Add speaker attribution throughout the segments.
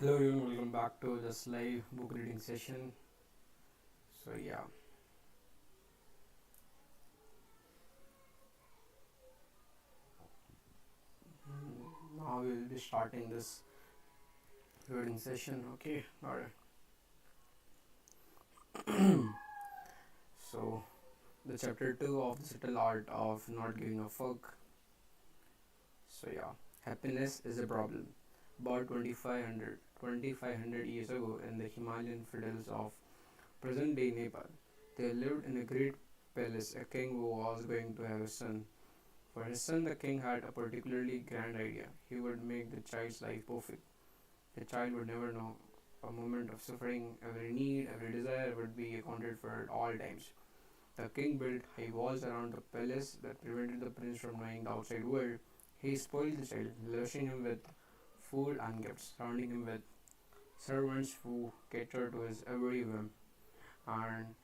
Speaker 1: Hello everyone, welcome back to this live book reading session. So yeah, now we will be starting this reading session. Okay, alright. So the chapter 2 of the subtle art of not giving a fuck. So yeah, happiness is a problem. About 2500 years ago in the Himalayan foothills of present day Nepal, there lived in a great palace a king who was going to have a son. For his son, the king had a particularly grand idea. He would make the child's life perfect. The child would never know a moment of suffering. Every need, every desire would be accounted for at all times. The king built high walls around the palace that prevented the prince from knowing the outside world. He spoiled the child, lavishing him with food and gifts, surrounding him with servants who catered to his every whim. And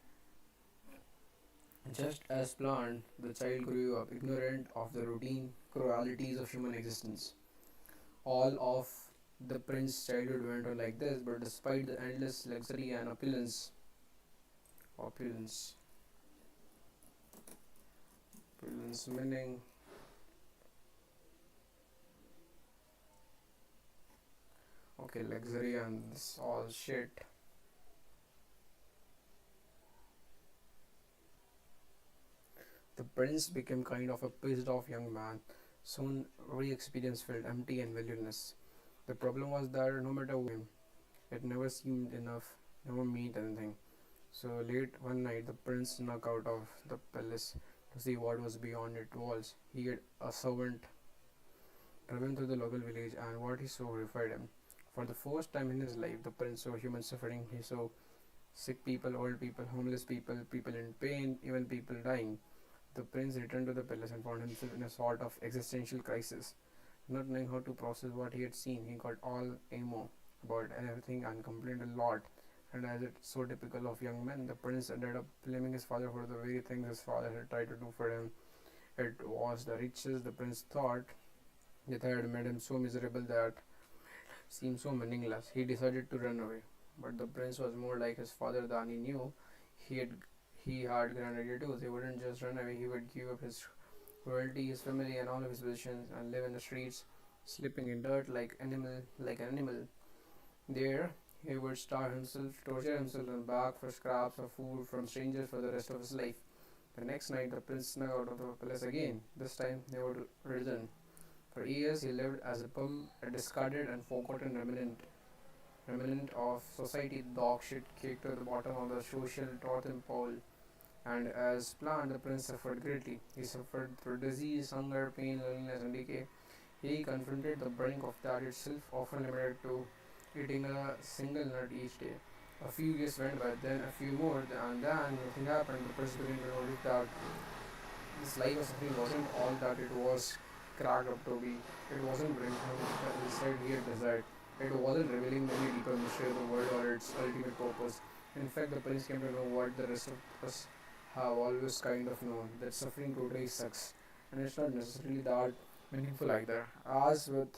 Speaker 1: just as planned, the child grew up ignorant of the routine cruelties of human existence. All of the prince's childhood went on like this, but despite the endless luxury and opulence, opulence meaning, okay, luxury and this all shit, the prince became kind of a pissed off young man. Soon, every experience felt empty and valueless. The problem was that no matter what him, it never seemed enough, never meant anything. So late one night, the prince snuck out of the palace to see what was beyond its walls. He had a servant driven through the local village, and what he saw horrified him. For the first time in his life, the prince saw human suffering. He saw sick people, old people, homeless people, people in pain, even people dying. The prince returned to the palace and found himself in a sort of existential crisis. Not knowing how to process what he had seen, he got all emo about everything and complained a lot. And as it's so typical of young men, the prince ended up blaming his father for the very things his father had tried to do for him. It was the riches the prince thought that had made him so miserable that seemed so meaningless. He decided to run away. But the prince was more like his father than he knew. He had he had grand idea too. He wouldn't just run away, he would give up his royalty, his family and all of his possessions and live in the streets, sleeping in dirt like an animal. There he would starve himself, torture himself and beg for scraps of food from strangers for the rest of his life. The next night the prince snuck out of the palace again. This time they would return. For years he lived as a bum, a discarded and forgotten remnant of society, dog shit kicked to the bottom of the social totem pole. And as planned, the prince suffered greatly. He suffered through disease, hunger, pain, loneliness, and decay. He confronted the brink of that itself, often limited to eating a single nut each day. A few years went by, then a few more, and then nothing happened. The prince began to notice that this life of suffering wasn't all that it was cracked up to be. It wasn't bringing him the insight he had desired. It wasn't revealing any deeper mystery of the world or its ultimate purpose. In fact, the prince came to know what the rest of us have always kind of known, that suffering totally sucks. And it's not necessarily that meaningful either. As with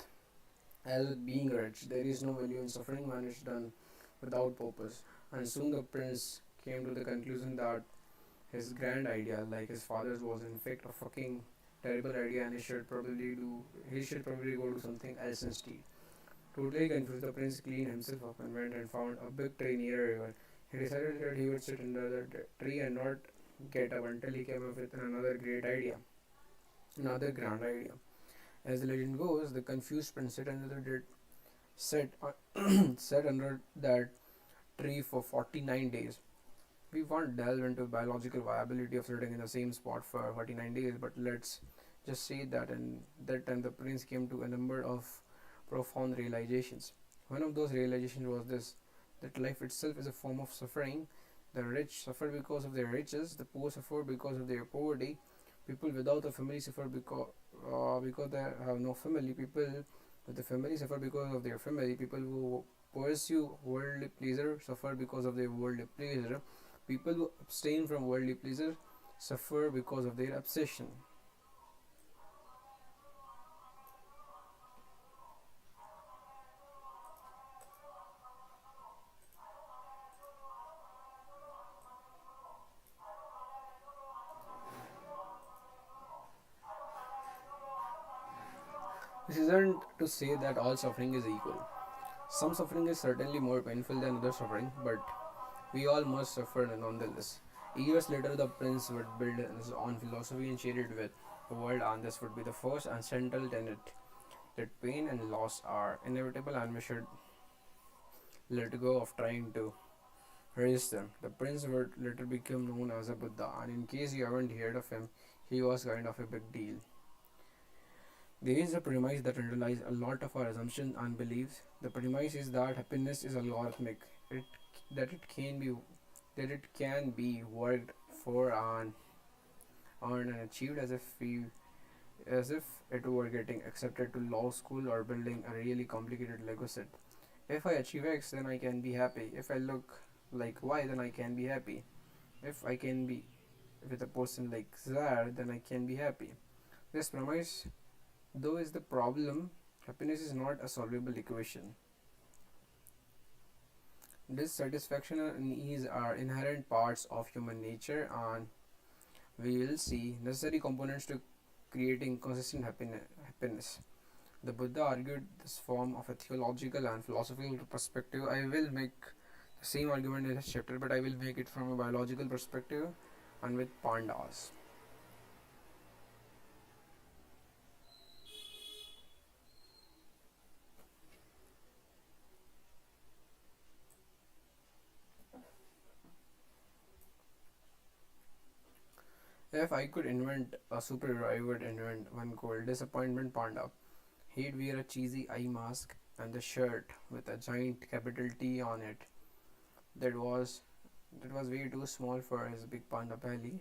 Speaker 1: being rich, there is no value in suffering when it's done without purpose. And soon the prince came to the conclusion that his grand idea, like his father's, was in fact a fucking terrible idea, and he should probably go do something else instead. Totally confused, the prince cleaned himself up and went and found a big tree near a river. He decided that he would sit under the tree and not get up until he came up with another grand idea. As the legend goes, the confused prince sat, sat under that tree for 49 days. We won't delve into biological viability of sitting in the same spot for 49 days, but let's just say that in that time the prince came to a number of profound realizations. One of those realizations was this, that life itself is a form of suffering. The rich suffer because of their riches, the poor suffer because of their poverty, people without a family suffer because they have no family, people with a family suffer because of their family, people who pursue worldly pleasure suffer because of their worldly pleasure, people who abstain from worldly pleasure suffer because of their obsession. This isn't to say that all suffering is equal. Some suffering is certainly more painful than other suffering, but we all must suffer nonetheless. Years later, the prince would build his own philosophy and share it with the world, and this would be the first and central tenet that pain and loss are inevitable and we should let go of trying to resist them. The prince would later become known as a Buddha, and in case you haven't heard of him, he was kind of a big deal. There is a premise that underlies a lot of our assumptions and beliefs. The premise is that happiness is algorithmic. It that it can be worked for and earned and achieved as if it were getting accepted to law school or building a really complicated Lego set. If I achieve X, then I can be happy. If I look like Y, then I can be happy. If I can be with a person like Z, then I can be happy. This premise, though, is the problem. Happiness is not a solvable equation. Dissatisfaction and ease are inherent parts of human nature, and we will see necessary components to creating consistent happiness. The Buddha argued this form of a theological and philosophical perspective. I will make the same argument in this chapter, but I will make it from a biological perspective and with pandas. If I could invent a superhero, I would invent one called Disappointment Panda. He'd wear a cheesy eye mask and the shirt with a giant capital T on it. That was that was way too small for his big panda belly.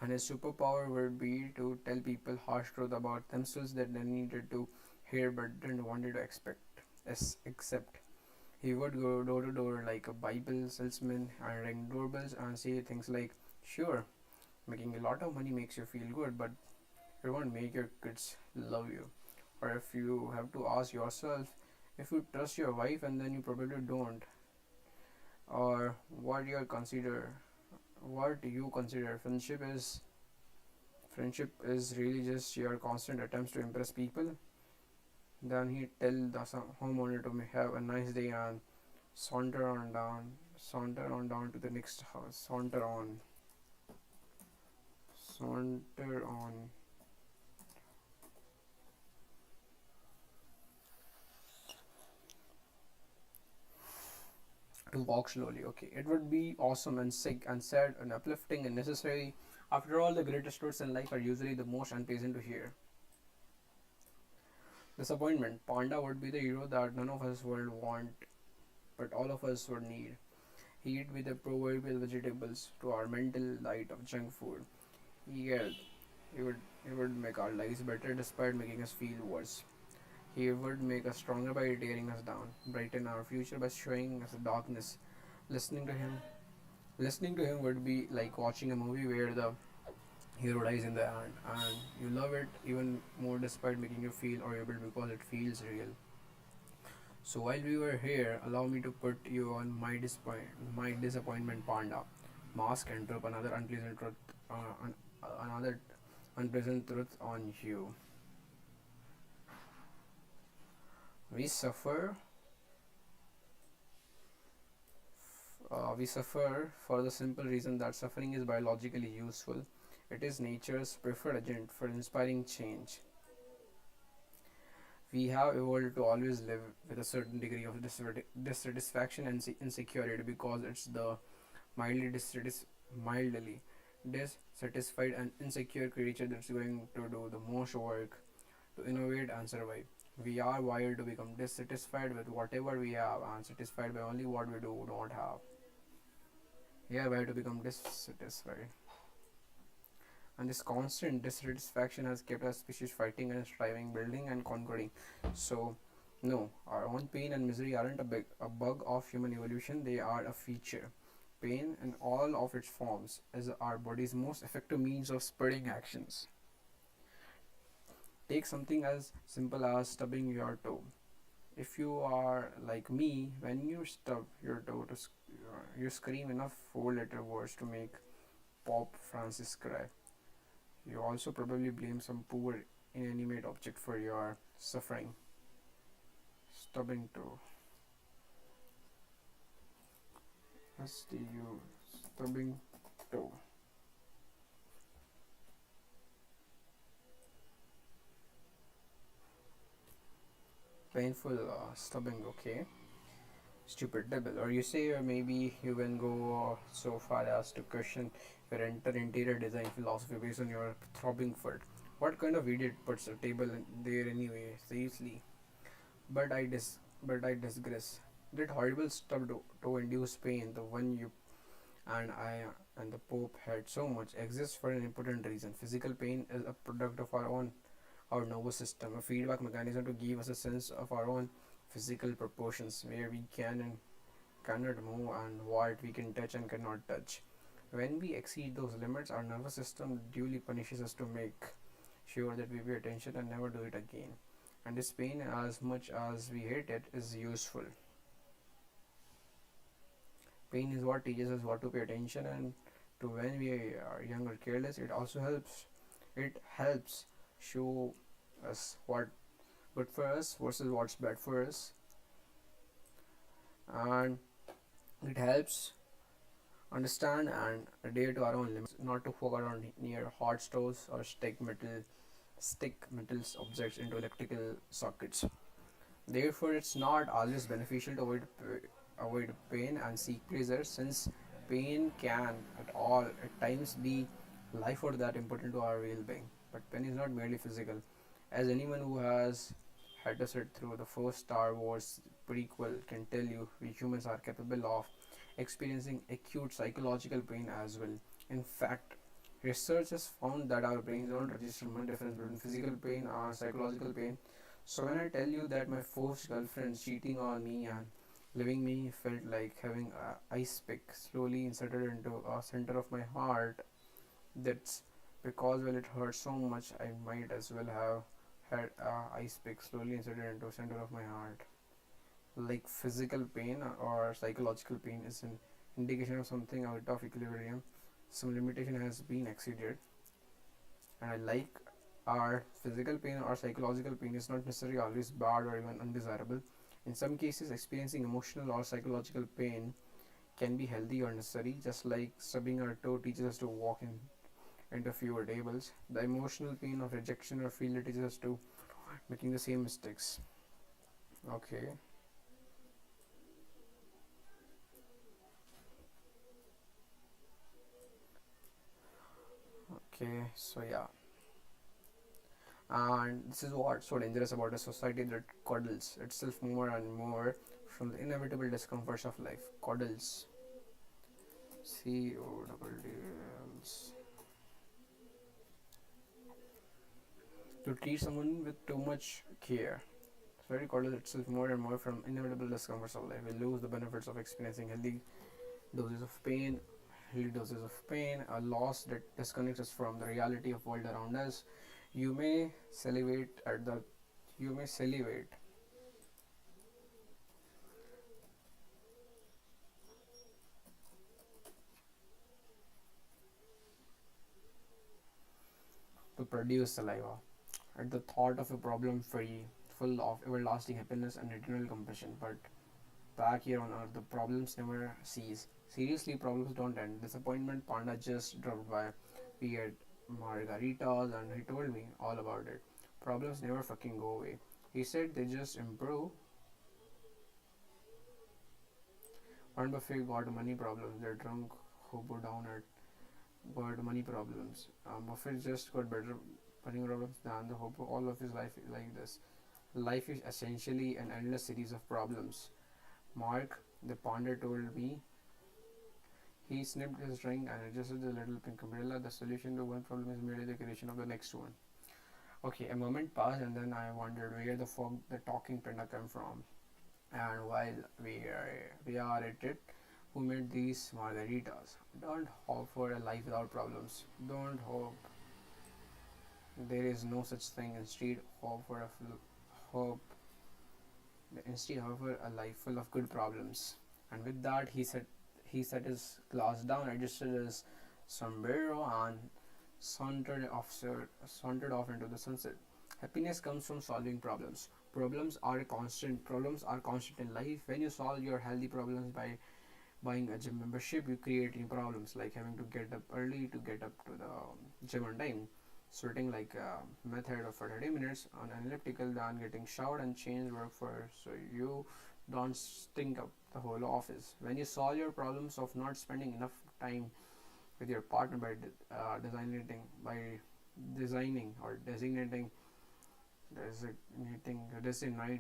Speaker 1: And his superpower would be to tell people harsh truth about themselves that they needed to hear but didn't want to accept. He would go door to door like a Bible salesman and ring doorbells and say things like, "Sure, making a lot of money makes you feel good, but it won't make your kids love you." Or if you have to ask yourself if you trust your wife and then you probably don't, or what you consider friendship is really just your constant attempts to impress people. Then he tell the homeowner to have a nice day and saunter on down to the next house, saunter on to walk slowly. Okay, it would be awesome and sick and sad and uplifting and necessary. After all, the greatest truths in life are usually the most unpleasant to hear. Disappointment. Panda would be the hero that none of us would want, but all of us would need. He'd be the proverbial vegetables to our mental light of junk food. Yeah, he would make our lives better despite making us feel worse. He would make us stronger by tearing us down, brighten our future by showing us the darkness. Listening to him Listening to him would be like watching a movie where the hero dies in the end and you love it even more despite making you feel horrible because it feels real. So while we were here, allow me to put you on my disappointment panda mask and drop another unpleasant truth on you. We suffer we suffer for the simple reason that suffering is biologically useful. It is nature's preferred agent for inspiring change. We have evolved to always live with a certain degree of dissatisfaction and insecurity because it's the mildly mildly dissatisfied and insecure creature that's going to do the most work to innovate and survive. We are wired to become dissatisfied with whatever we have and satisfied by only what we do not have. We are wired to become dissatisfied. And this constant dissatisfaction has kept our species fighting and striving, building and conquering. So, no, our own pain and misery aren't a bug of human evolution, they are a feature. Pain in all of its forms is our body's most effective means of spreading actions. Take something as simple as stubbing your toe. If you are like me, when you stub your toe, you scream enough four-letter words to make Pope Francis cry. You also probably blame some poor inanimate object for your suffering, stubbing toe, STU, stubbing toe, painful stubbing, okay, stupid double. Or you say, or maybe you can go so far as to question your entire interior design philosophy based on your throbbing foot. What kind of idiot puts a table there anyway? Seriously. But I digress. That horrible stub to induce pain, the one you and I and the Pope had so much, exists for an important reason. Physical pain is a product of our nervous system, a feedback mechanism to give us a sense of our own physical proportions, where we can and cannot move and what we can touch and cannot touch. When we exceed those limits, our nervous system duly punishes us to make sure that we pay attention and never do it again. And this pain, as much as we hate it, is useful. Pain is what teaches us what to pay attention and to when we are young or careless. It helps show us what good for us versus what's bad for us, and it helps understand and adhere to our own limits, not to walk around near hot stoves or stick metal objects into electrical sockets. Therefore, it's not always beneficial to avoid pain and seek pleasure, since pain can at times be life or that important to our well-being. But pain is not merely physical, as anyone who has had to sit through the first Star Wars prequel can tell you. We humans are capable of experiencing acute psychological pain as well. In fact, research has found that our brains don't register much difference between physical pain and psychological pain. So when I tell you that my first girlfriend cheating on me and leaving me felt like having a ice pick slowly inserted into a center of my heart, that's because well it hurt so much I might as well have had a ice pick slowly inserted into the center of my heart. Like physical pain or psychological pain is an indication of something out of equilibrium. Some limitation has been exceeded, and I like our physical pain or psychological pain is not necessarily always bad or even undesirable. In some cases, experiencing emotional or psychological pain can be healthy or necessary, just like stubbing our toe teaches us to walk into fewer tables. The emotional pain of rejection or failure teaches us to making the same mistakes. Okay, okay, so yeah. And this is what's so dangerous about a society that coddles itself more and more from the inevitable discomforts of life. Coddles. CODDLs. To treat someone with too much care. Society coddles itself more and more from inevitable discomforts of life. We lose the benefits of experiencing doses of pain, healthy doses of pain, a loss that disconnects us from the reality of world around us. You may salivate at the you may salivate to produce saliva at the thought of a problem free, full of everlasting happiness and eternal compassion. But back here on earth, the problems never cease. Seriously, problems don't end. Disappointment Panda just dropped by. We had margaritas and he told me all about it. Problems never fucking go away. He said they just improve. Warren Buffett got money problems. They're drunk hobo down at but money problems. Buffett just got better money problems than the hobo. All of his life is like this. Life is essentially an endless series of problems. Mark, the ponder, told me. He snipped his drink and adjusted the little pink umbrella. The solution to one problem is merely the creation of the next one. Okay, a moment passed and then I wondered where the fuck the talking panda came from. And while we are at it, who made these margaritas? Don't hope for a life without problems. Don't hope there is no such thing. Instead, hope instead hope for a life full of good problems. And with that, he set his glass down, adjusted his sombrero, and sauntered off into the sunset. Happiness comes from solving problems. Problems are constant in life. When you solve your healthy problems by buying a gym membership, you create new problems like having to get up early to get up to the gym on time, sweating like a method of for 30 minutes on an elliptical, then getting showered and changed work for so you don't stink up the whole office. When you solve your problems of not spending enough time with your partner by designing or designating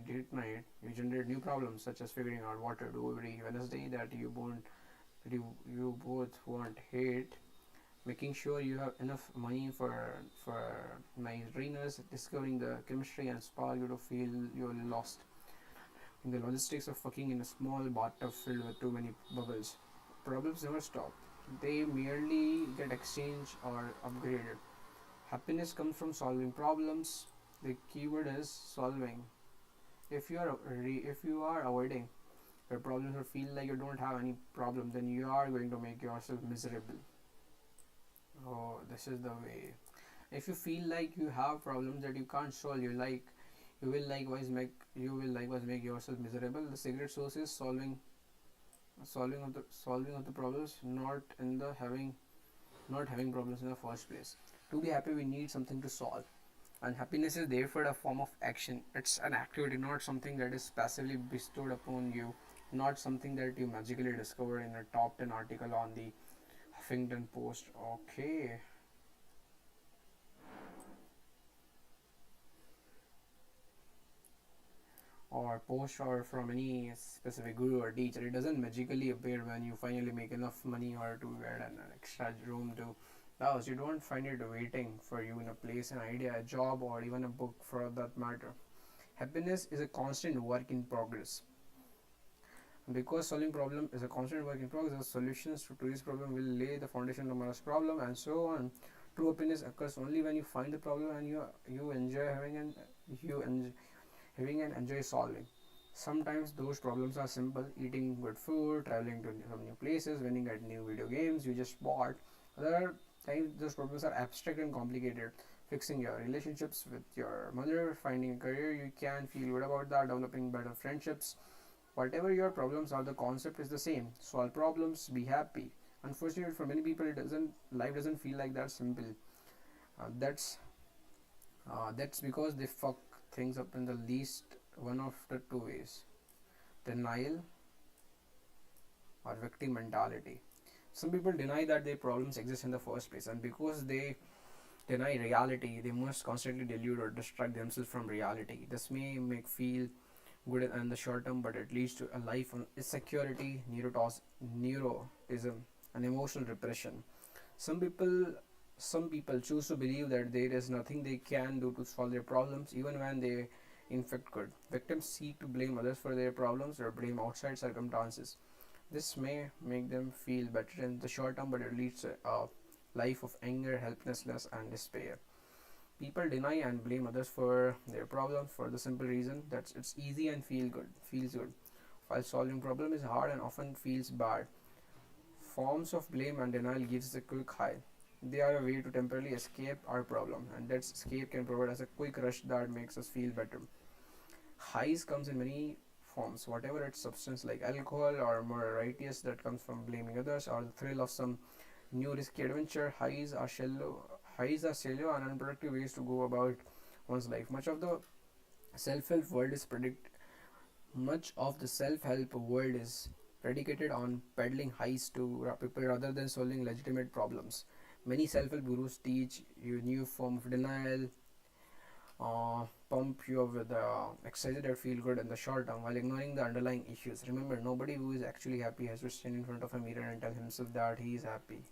Speaker 1: date night, you generate new problems such as figuring out what to do every Wednesday that you both won't hate, making sure you have enough money for nice dinners, discovering the chemistry and spark you to feel you're lost in the logistics of fucking in a small bathtub filled with too many bubbles. Problems never stop. They merely get exchanged or upgraded. Happiness comes from solving problems. The keyword is solving. If you are avoiding your problems or feel like you don't have any problem, then you are going to make yourself miserable. Oh, this is the way. If you feel like you have problems that you can't solve, you will likewise make yourself miserable. The secret source is solving of the problems, not having problems in the first place. To be happy, we need something to solve. And happiness is therefore a form of action. It's an activity, not something that is passively bestowed upon you, not something that you magically discovered in a top 10 article on the Huffington Post. Okay. Or post or from any specific guru or teacher. It doesn't magically appear when you finally make enough money or to get an extra room to the house. You don't find it waiting for you in a place, an idea, a job, or even a book for that matter. Happiness is a constant work in progress. Because solving problem is a constant work in progress, solutions to today's problem will lay the foundation to tomorrow's problem, and so on. True happiness occurs only when you find the problem and you enjoy you enjoy having and enjoy solving. Sometimes those problems are simple: eating good food, traveling to some new places, winning at new video games you just bought. Other times those problems are abstract and complicated: fixing your relationships with your mother, finding a career you can feel good about that, developing better friendships. Whatever your problems are, the concept is the same: solve problems, be happy. Unfortunately, for many people, life doesn't feel like that simple. That's because they fuck things up in the least one of the two ways: denial or victim mentality. Some people deny that their problems exist in the first place, and because they deny reality, they must constantly delude or distract themselves from reality. This may make feel good in the short term, but it leads to a life of insecurity, neurotism, and emotional repression. Some people some people choose to believe that there is nothing they can do to solve their problems, even when they in fact could. Victims seek to blame others for their problems or blame outside circumstances. This may make them feel better in the short term, but it leads to a life of anger, helplessness, and despair. People deny and blame others for their problems for the simple reason that it's easy and feels good. While solving problem is hard and often feels bad, forms of blame and denial gives a quick high. They are a way to temporarily escape our problem, and that escape can provide us a quick rush that makes us feel better. Highs comes in many forms, whatever its substance like alcohol or more righteous that comes from blaming others or the thrill of some new risky adventure. Highs are shallow and unproductive ways to go about one's life. Much of the self-help world is predicated on peddling highs to people rather than solving legitimate problems. Many self-help gurus teach you new form of denial, pump you up with exercises that feel good in the short term while ignoring the underlying issues. Remember, nobody who is actually happy has to stand in front of a mirror and tell himself that he is happy.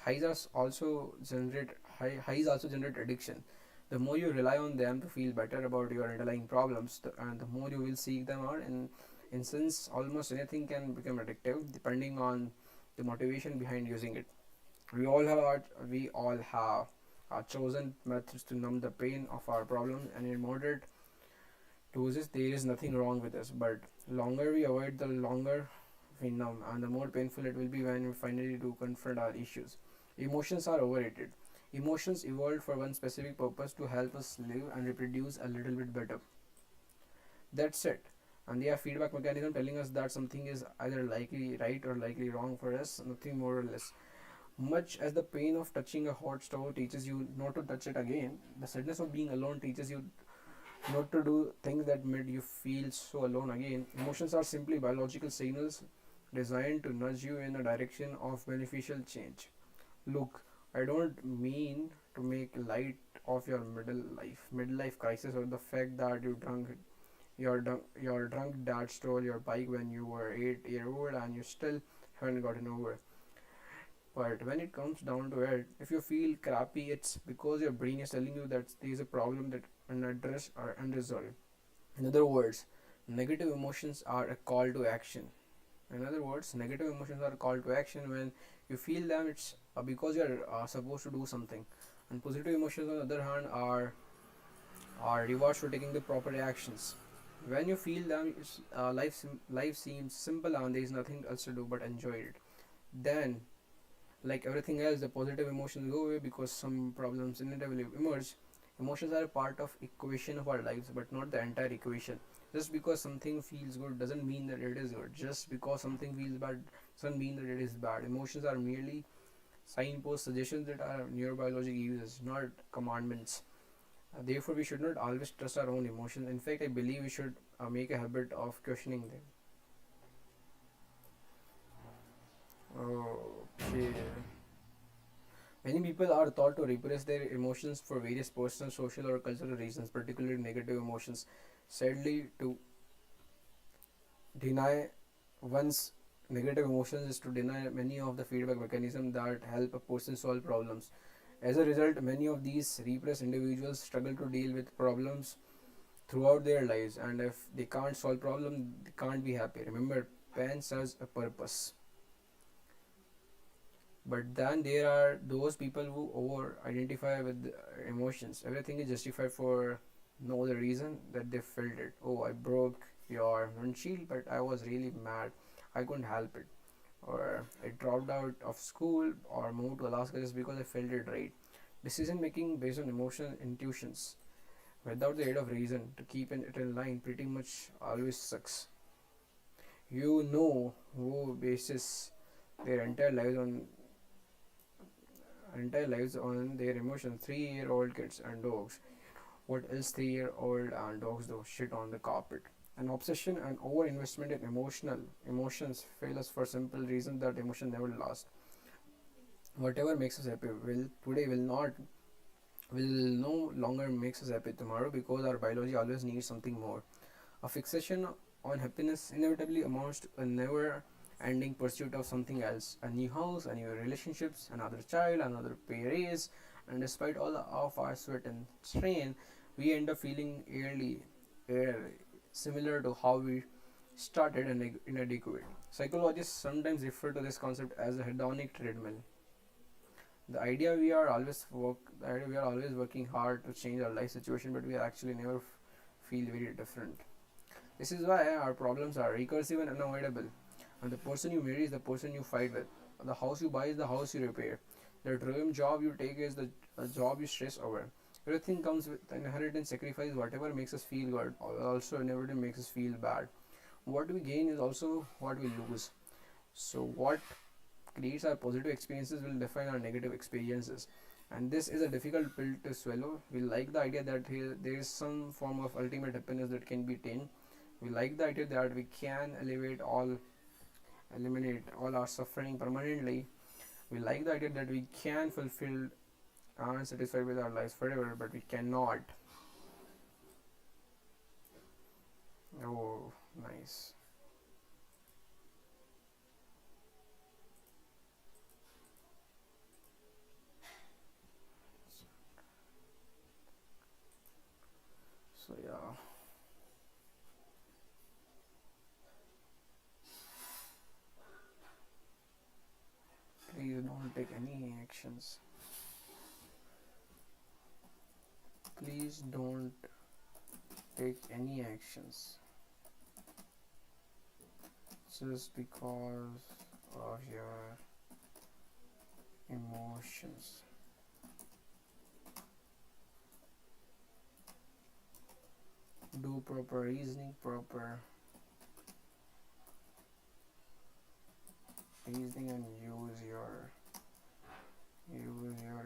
Speaker 1: Highs also generate addiction. The more you rely on them to feel better about your underlying problems, and the more you will seek them out. And in sense, almost anything can become addictive depending on the motivation behind using it. We all have our chosen methods to numb the pain of our problems, and in moderate doses, there is nothing wrong with this. But longer we avoid, the longer we numb, and the more painful it will be when we finally do confront our issues. Emotions are overrated. Emotions evolved for one specific purpose: to help us live and reproduce a little bit better. That's it. And they are feedback mechanism telling us that something is either likely right or likely wrong for us, nothing more or less. Much as the pain of touching a hot stove teaches you not to touch it again, the sadness of being alone teaches you not to do things that made you feel so alone again. Emotions are simply biological signals designed to nudge you in a direction of beneficial change. Look, I don't mean to make light of your midlife crisis, or the fact that your drunk dad stole your bike when you were 8 years old and you still haven't gotten over it. But when it comes down to it, if you feel crappy, it's because your brain is telling you that there is a problem that unaddressed or unresolved. In other words, negative emotions are a call to action. In other words, negative emotions are a call to action. When you feel them, it's because you're supposed to do something. And positive emotions, on the other hand, are rewards for taking the proper actions. When you feel them, life seems simple and there is nothing else to do but enjoy it. Then, like everything else, the positive emotions go away because some problems inevitably emerge. Emotions are a part of equation of our lives, but not the entire equation. Just because something feels good doesn't mean that it is good. Just because something feels bad doesn't mean that it is bad. Emotions are merely signpost suggestions that our neurobiology uses, not commandments. Therefore, we should not always trust our own emotions. In fact, I believe we should make a habit of questioning them. Okay. Many people are taught to repress their emotions for various personal, social, or cultural reasons, particularly negative emotions. Sadly, to deny one's negative emotions is to deny many of the feedback mechanisms that help a person solve problems. As a result, many of these repressed individuals struggle to deal with problems throughout their lives, and if they can't solve problems, they can't be happy. Remember, pain serves a purpose. But then there are those people who over identify with emotions. Everything is justified for no other reason that they felt it. Oh, I broke your windshield, but I was really mad. I couldn't help it. Or I dropped out of school or moved to Alaska just because I felt it right. Decision making based on emotional intuitions without the aid of reason to keep it in line pretty much always sucks. You know who bases their entire lives on their emotions. 3-year-old kids and dogs. What else 3-year-old and dogs do? Shit on the carpet. An obsession and overinvestment in emotions fail us for simple reasons that emotion never last. Whatever makes us happy will no longer makes us happy tomorrow because our biology always needs something more. A fixation on happiness inevitably amounts to a never ending pursuit of something else: a new house, a new relationships, another child, another pay raise, and despite all of our sweat and strain, we end up feeling similar to how we started and inadequate. Psychologists sometimes refer to this concept as a hedonic treadmill. The idea we are always working hard to change our life situation, but we actually never feel very different. This is why our problems are recursive and unavoidable. And the person you marry is the person you fight with. The house you buy is the house you repair. The dream job you take is the job you stress over. Everything comes with inherent sacrifice. Whatever makes us feel good also inevitably makes us feel bad. What we gain is also what we lose. So what creates our positive experiences will define our negative experiences. And this is a difficult pill to swallow. We like the idea that there is some form of ultimate happiness that can be attained. We like the idea that we can eliminate all our suffering permanently. We like the idea that we can fulfill and satisfied with our lives forever, but we cannot. Oh, nice. So yeah, please don't take any actions. Please don't take any actions. just because of your emotions. Do proper reasoning, proper reasoning, and use your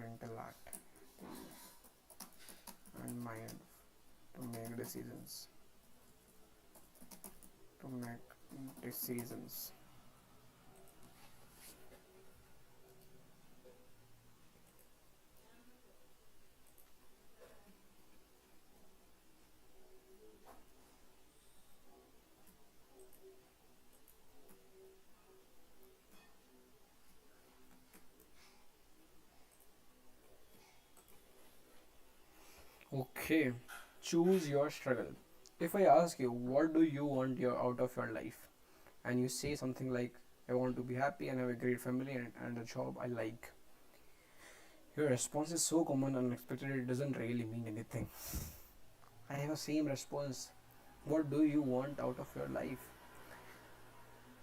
Speaker 1: intellect and mind to make decisions. To make decisions. Okay, choose your struggle. If I ask you, what do you want your out of your life, and you say something like, I want to be happy and have a great family and a job I like, your response is so common and unexpected it doesn't really mean anything. I have the same response. What do you want out of your life?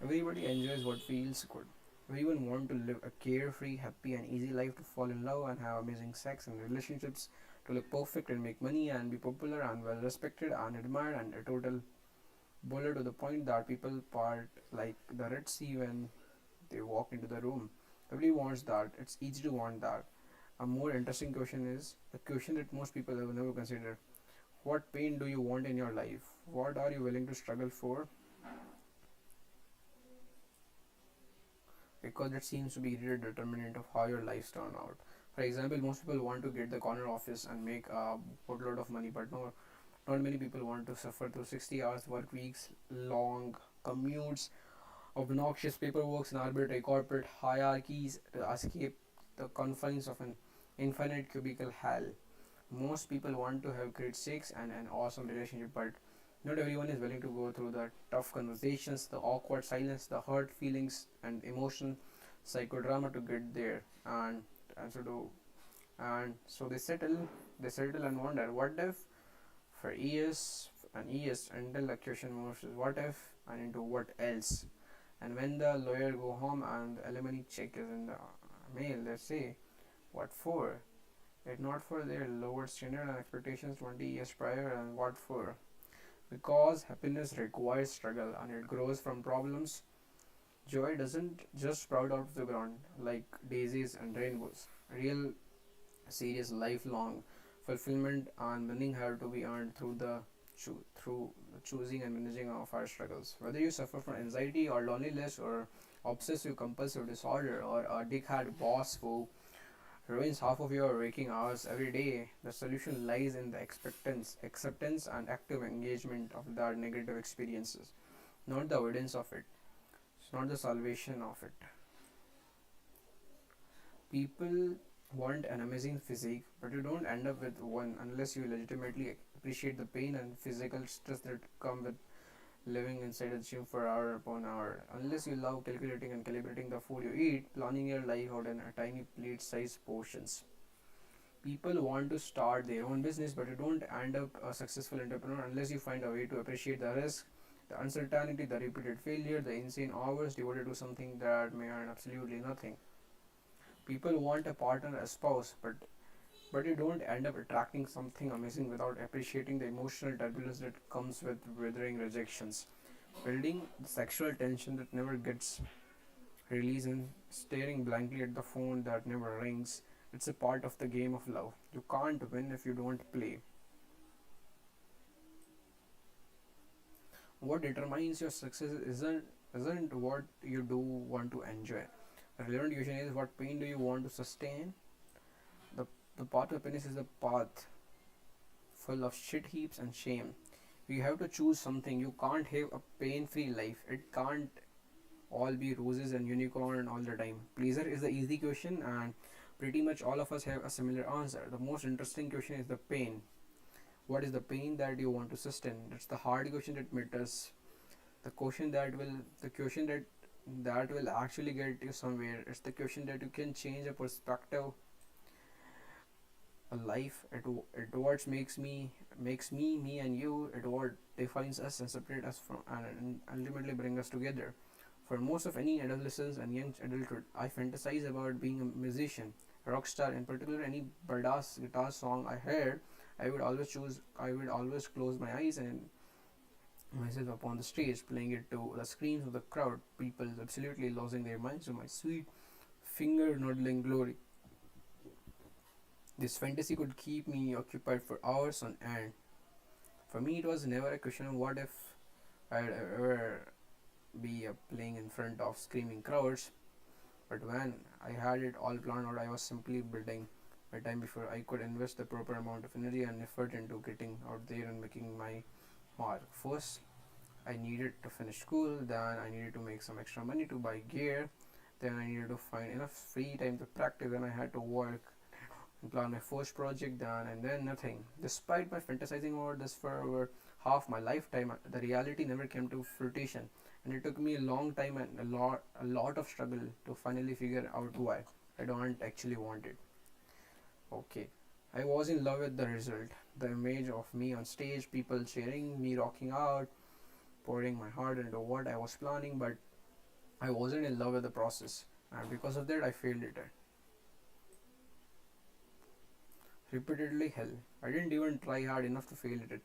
Speaker 1: Everybody enjoys what feels good. Everyone wants to live a carefree, happy, and easy life, to fall in love and have amazing sex and relationships, to look perfect and make money and be popular and well respected and admired and a total bowler to the point that people part like the Red Sea when they walk into the room. Everybody wants that. It's easy to want that. A more interesting question is the question that most people have never considered. What pain do you want in your life? What are you willing to struggle for? Because it seems to be the determinant of how your lives turn out. For example, most people want to get the corner office and make a boatload of money, but no, not many people want to suffer through 60 hours work weeks, long commutes, obnoxious paperwork, and arbitrary corporate hierarchies to escape the confines of an infinite cubicle hell. Most people want to have great sex and an awesome relationship, but not everyone is willing to go through the tough conversations, the awkward silence, the hurt feelings, and emotional psychodrama to get there. And so do and so they settle and wonder, what if, for years and years, until the question moves to what if and into what else. And when the lawyer go home and the alimony check is in the mail, they say, what for? If not for their lower standard and expectations 20 years prior, and what for? Because happiness requires struggle and it grows from problems. Joy doesn't just sprout out of the ground like daisies and rainbows. Real, serious, lifelong fulfillment and meaning have to be earned through the choosing and managing of our struggles. Whether you suffer from anxiety or loneliness or obsessive compulsive disorder or a dickhead boss who ruins half of your waking hours every day, the solution lies in the acceptance and active engagement of that negative experiences, not the avoidance of it. It's not the salvation of it. People want an amazing physique, but you don't end up with one unless you legitimately appreciate the pain and physical stress that come with living inside a gym for hour upon hour. Unless you love calculating and calibrating the food you eat, planning your life out in a tiny plate-sized portions. People want to start their own business, but you don't end up a successful entrepreneur unless you find a way to appreciate the risk, the uncertainty, the repeated failure, the insane hours devoted to something that may earn absolutely nothing. People want a partner, a spouse, but you don't end up attracting something amazing without appreciating the emotional turbulence that comes with withering rejections. Building the sexual tension that never gets released and staring blankly at the phone that never rings. It's a part of the game of love. You can't win if you don't play. What determines your success isn't what you do want to enjoy. The relevant question is, what pain do you want to sustain? The the path to happiness is the path full of shit heaps and shame. You have to choose something. You can't have a pain-free life. It can't all be roses and unicorn all the time. Pleasure is the easy question, and pretty much all of us have a similar answer. The most interesting question is the pain. What is the pain that you want to sustain? That's the hard question that matters. The question that will actually get you somewhere. It's the question that you can change a perspective, a life. It what makes me and you. It what defines us and separate us from and ultimately bring us together. For most of any adolescence and young adulthood, I fantasize about being a musician, a rock star. In particular, any badass guitar song I heard, I would always close my eyes and myself upon the stage, playing it to the screams of the crowd, people absolutely losing their minds to my sweet finger noodling glory. This fantasy could keep me occupied for hours on end. For me, it was never a question of what if I'd ever be playing in front of screaming crowds, but when I had it all planned out, I was simply building my time before I could invest the proper amount of energy and effort into getting out there and making my mark. First, I needed to finish school, then I needed to make some extra money to buy gear, then I needed to find enough free time to practice, and I had to work and plan my first project done, and then nothing. Despite my fantasizing about this for over half my lifetime, the reality never came to fruition, and it took me a long time and a lot of struggle to finally figure out why I don't actually want it. Okay, I was in love with the result, the image of me on stage, people cheering, me rocking out, pouring my heart into what I was planning, but I wasn't in love with the process, and because of that, I failed it. Repeatedly hell. I didn't even try hard enough to fail at it.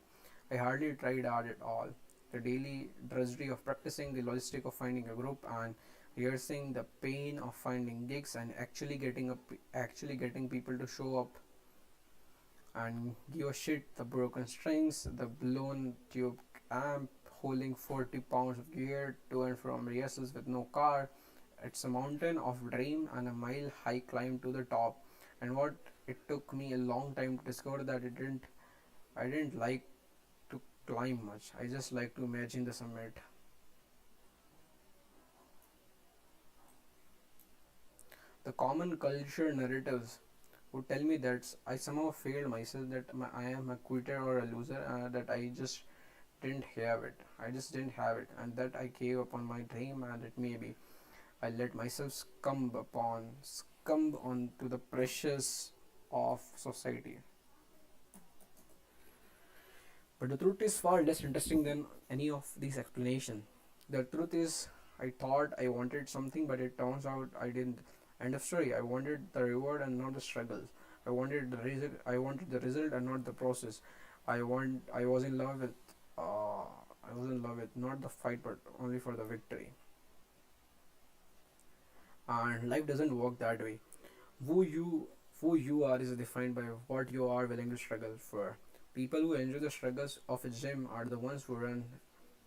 Speaker 1: I hardly tried hard at all. The daily drudgery of practicing, the logistic of finding a group and rehearsing, the pain of finding gigs and actually getting people to show up and give a shit, the broken strings, the blown tube amp holding 40 pounds of gear to and from rehearsals with no car. It's a mountain of dream and a mile high climb to the top. And what it took me a long time to discover that I didn't like to climb much. I just like to imagine the summit. The common culture narratives would tell me that I somehow failed myself, that I am a quitter or a loser, that I just didn't have it. I just didn't have it, and that I gave up on my dream, and that maybe I let myself succumb on to the pressures of society. But the truth is far less interesting than any of these explanations. The truth is, I thought I wanted something, but it turns out I didn't. End of story. I wanted the reward and not the struggle. I wanted the result. I wanted the result and not the process. I was in love with. I was in love with not the fight, but only for the victory. And life doesn't work that way. Who you who you are is defined by what you are willing to struggle for. People who enjoy the struggles of a gym are the ones who run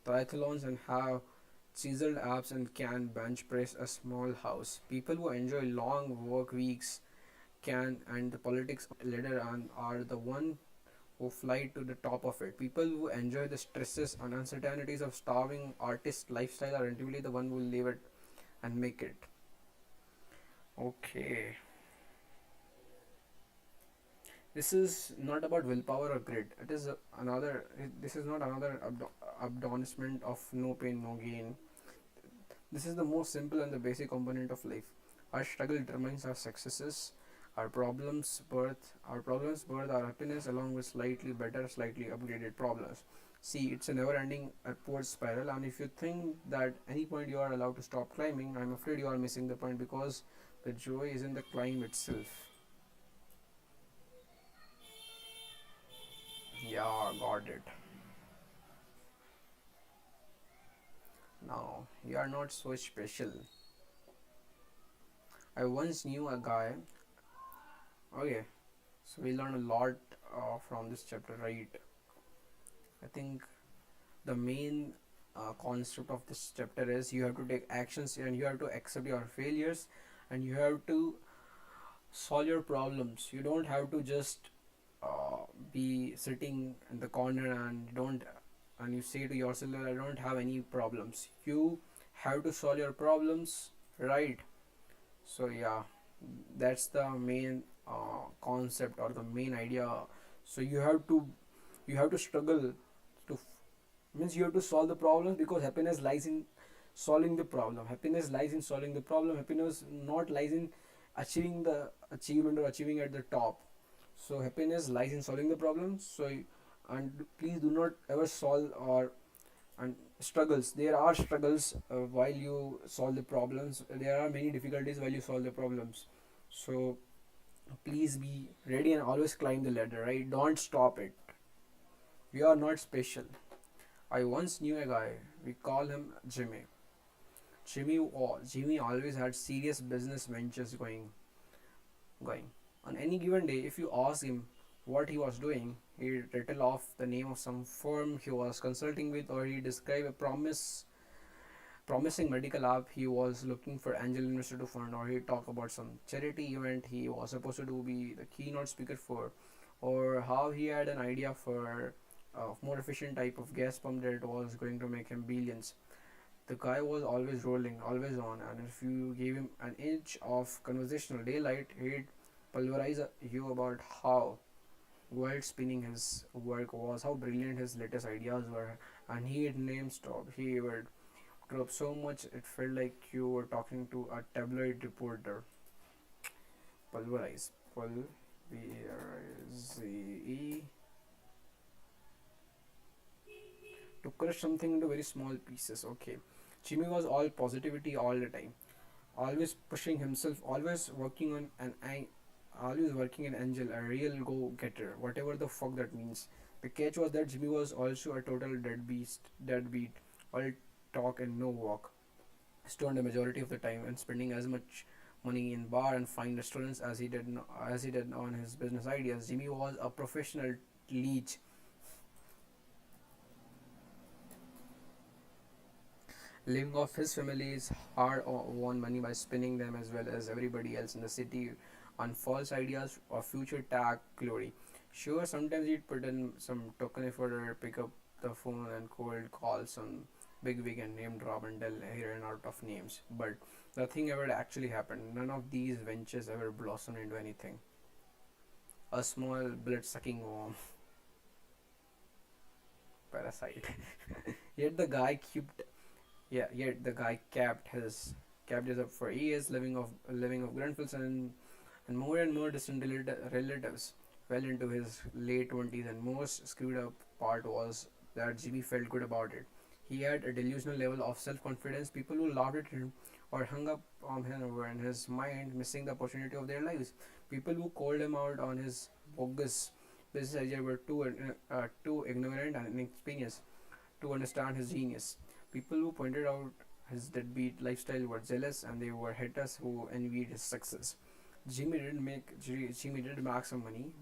Speaker 1: triathlons and have chiseled abs and can bench press a small house. People who enjoy long work weeks can and the politics of ladder and are the one who fly to the top of it. People who enjoy the stresses and uncertainties of starving artist lifestyle are ultimately the one who live it and make it. Okay. This is not about willpower or grit. It is another. This is not another admonishment of no pain, no gain. This is the most simple and the basic component of life. Our struggle determines our successes. Our problems birth our happiness along with slightly better, slightly upgraded problems. See, it's a never-ending upward spiral, and if you think that any point you are allowed to stop climbing, I'm afraid you are missing the point because the joy is in the climb itself. Yeah, got it. Now, you are not so special. I once knew a guy. Okay, so we learned a lot from this chapter, right? I think the main concept of this chapter is you have to take actions and you have to accept your failures and you have to solve your problems. You don't have to just be sitting in the corner and don't and you say to yourself that I don't have any problems. You have to solve your problems, right? So yeah, that's the main concept or the main idea. So you have to struggle to means you have to solve the problems because happiness lies in solving the problem. Happiness lies in solving the problem. Happiness not lies in achieving the achievement or achieving at the top. So happiness lies in solving the problem. And please do not ever solve or And struggles, there are struggles while you solve the problems, there are many difficulties while you solve the problems. So please be ready and always climb the ladder, right? Don't stop it. We are not special. I once knew a guy, we call him Jimmy. Jimmy always had serious business ventures going. On any given day, if you ask him what he was doing, he'd rattle off the name of some firm he was consulting with, or he'd describe a promising medical app he was looking for angel investor to fund, or he'd talk about some charity event he was supposed to be the keynote speaker for, or how he had an idea for a more efficient type of gas pump that was going to make him billions. The guy was always rolling, always on, and if you gave him an inch of conversational daylight, he'd pulverize you about how world spinning his work was, how brilliant his latest ideas were, and he'd name stop. He would drop so much it felt like you were talking to a tabloid reporter. Pulverize. Pulverize. To crush something into very small pieces. Okay. Jimmy was all positivity all the time, always pushing himself, always working an angel, a real go-getter, whatever the fuck that means. The catch was that Jimmy was also a total deadbeat, all talk and no walk. Stoned a majority of the time and spending as much money in bar and fine restaurants as he did on his business ideas. Jimmy was a professional leech, living off his family's hard-won money by spending them as well as everybody else in the city on false ideas of future tag glory. Sure, sometimes he'd put in some token effort or pick up the phone and cold call some big wig and name drop until he ran out of names. But nothing ever actually happened. None of these ventures ever blossomed into anything. A small blood-sucking worm parasite. Yet the guy kept Yet the guy kept his up for years, living of grandfathers and more distant relatives, well into his late 20s. And most screwed up part was that Jimmy felt good about it. He had a delusional level of self-confidence. People who laughed at him or hung up on him were in his mind missing the opportunity of their lives. People who called him out on his bogus business idea were too ignorant and inexperienced to understand his genius. People who pointed out his deadbeat lifestyle were jealous, and they were haters who envied his success. Jimmy did make some money,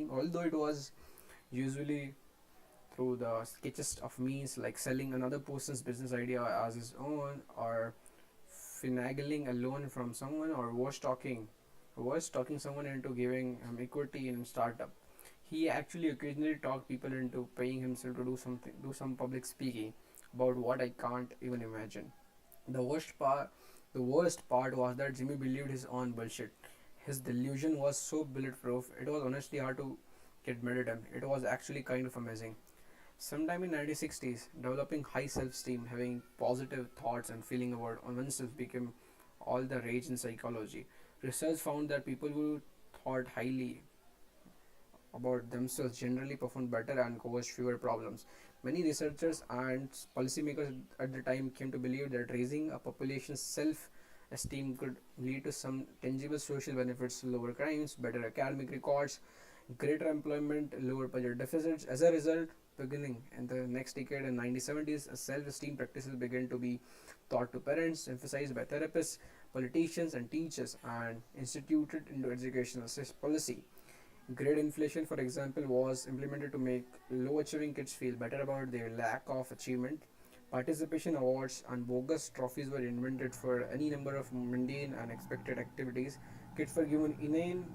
Speaker 1: although it was usually through the sketchiest of means, like selling another person's business idea as his own, or finagling a loan from someone, or was talking someone into giving him equity in startup. He actually occasionally talked people into paying himself to do some public speaking about what I can't even imagine. The worst part, the worst part was that Jimmy believed his own bullshit. His delusion was so bulletproof. It was honestly hard to get mad at him. It was actually kind of amazing. Sometime in 1960s, developing high self-esteem, having positive thoughts, and feeling about oneself became all the rage in psychology. Research found that people who thought highly about themselves generally perform better and cause fewer problems. Many researchers and policymakers at the time came to believe that raising a population's self esteem could lead to some tangible social benefits: lower crimes, better academic records, greater employment, lower budget deficits. As a result, beginning in the next decade in 1970s, self esteem practices began to be taught to parents, emphasized by therapists, politicians, and teachers, and instituted into educational policy. Grade inflation, for example, was implemented to make low achieving kids feel better about their lack of achievement. Participation awards and bogus trophies were invented for any number of mundane and expected activities. Kids were given inane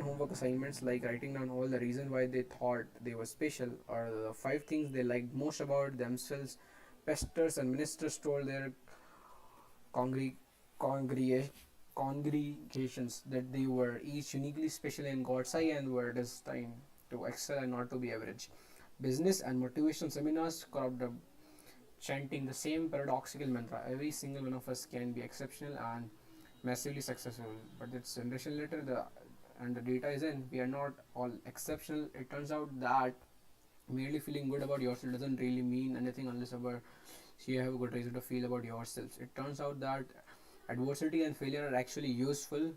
Speaker 1: homework assignments like writing down all the reasons why they thought they were special, or the five things they liked most about themselves. Pastors and ministers told their congre- congrega- congregations that they were each uniquely special in God's eye and were destined to excel and not to be average. Business and motivation seminars cropped up, chanting the same paradoxical mantra: every single one of us can be exceptional and massively successful. But it's generation later, the data is in. We are not all exceptional. It turns out that Merely feeling good about yourself doesn't really mean anything unless about you have a good reason to feel about yourselves. It turns out that adversity and failure are actually useful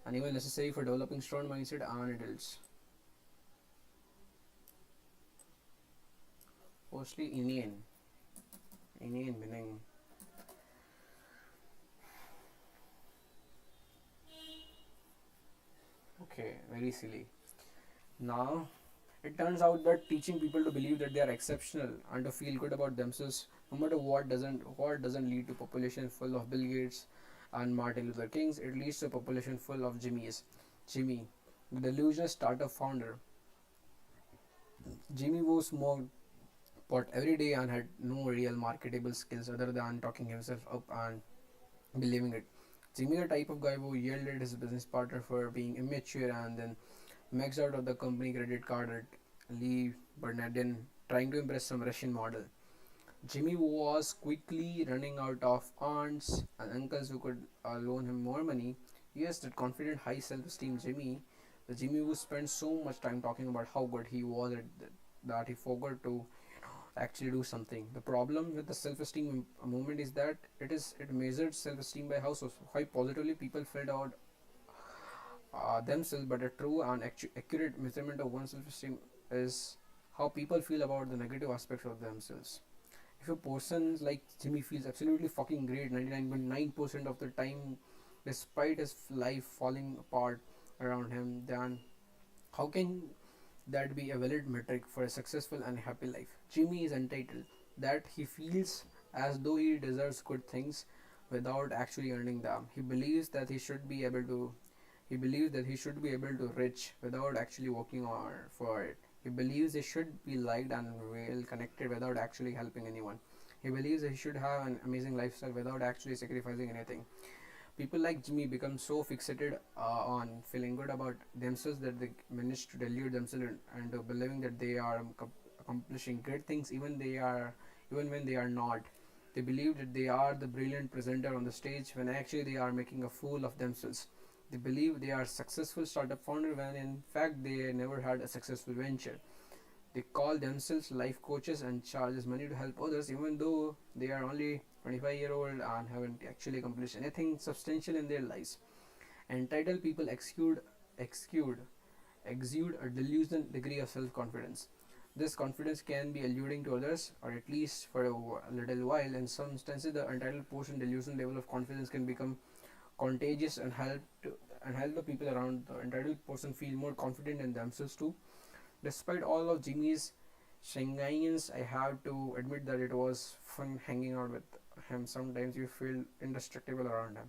Speaker 1: and even necessary for developing strong mindset and adults. Firstly, Indian meaning. Okay, very silly. Now, it turns out that teaching people to believe that they are exceptional and to feel good about themselves, no matter what doesn't lead to population full of Bill Gates and Martin Luther Kings. It leads to a population full of Jimmys. Jimmy, the delusional startup founder. Jimmy was smoked pot every day and had no real marketable skills other than talking himself up and believing it. Jimmy, the type of guy who yelled at his business partner for being immature and then maxed out of the company credit card at Lee Bernardin, trying to impress some Russian model. Jimmy was quickly running out of aunts and uncles who could loan him more money. Yes, that confident, high self-esteem Jimmy, the Jimmy who spent so much time talking about how good he was at that he forgot to actually do something. The problem with the self-esteem movement is that it measured self-esteem by how positively people felt about themselves, but a true and accurate measurement of one's self-esteem is how people feel about the negative aspects of themselves. If a person like Jimmy feels absolutely fucking great 99.9% of the time, despite his life falling apart around him, then how can that be a valid metric for a successful and happy life? Jimmy is entitled that he feels as though he deserves good things without actually earning them. He believes that he should be able to reach without actually working for it. He believes he should be liked and well connected without actually helping anyone. He believes that he should have an amazing lifestyle without actually sacrificing anything. People like Jimmy become so fixated on feeling good about themselves that they manage to delude themselves into believing that they are accomplishing great things even when they are not. They believe that they are the brilliant presenter on the stage when actually they are making a fool of themselves. They believe they are successful startup founder when in fact they never had a successful venture. They call themselves life coaches and charges money to help others even though they are only 25-year-old and haven't actually accomplished anything substantial in their lives. Entitled people exude, exude a delusional degree of self-confidence. This confidence can be alluding to others, or at least for a little while. In some instances, the entitled person delusional level of confidence can become contagious and help the people around the entitled person feel more confident in themselves too. Despite all of Jimmy's shenanigans, I have to admit that it was fun hanging out with him. Sometimes you feel indestructible around him.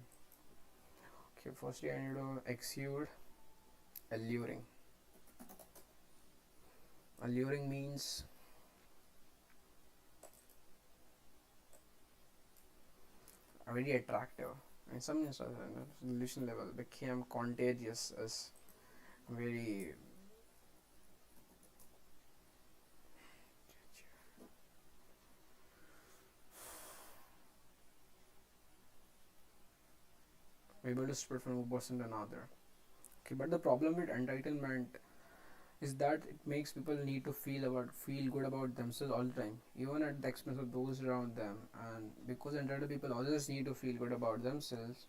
Speaker 1: Okay, firstly I need to exude alluring. Alluring means very attractive. In some instances, solution level became contagious as very able to spread from one person to another. Okay, but the problem with entitlement is that it makes people need to feel good about themselves all the time, even at the expense of those around them. And because entitled people always need to feel good about themselves,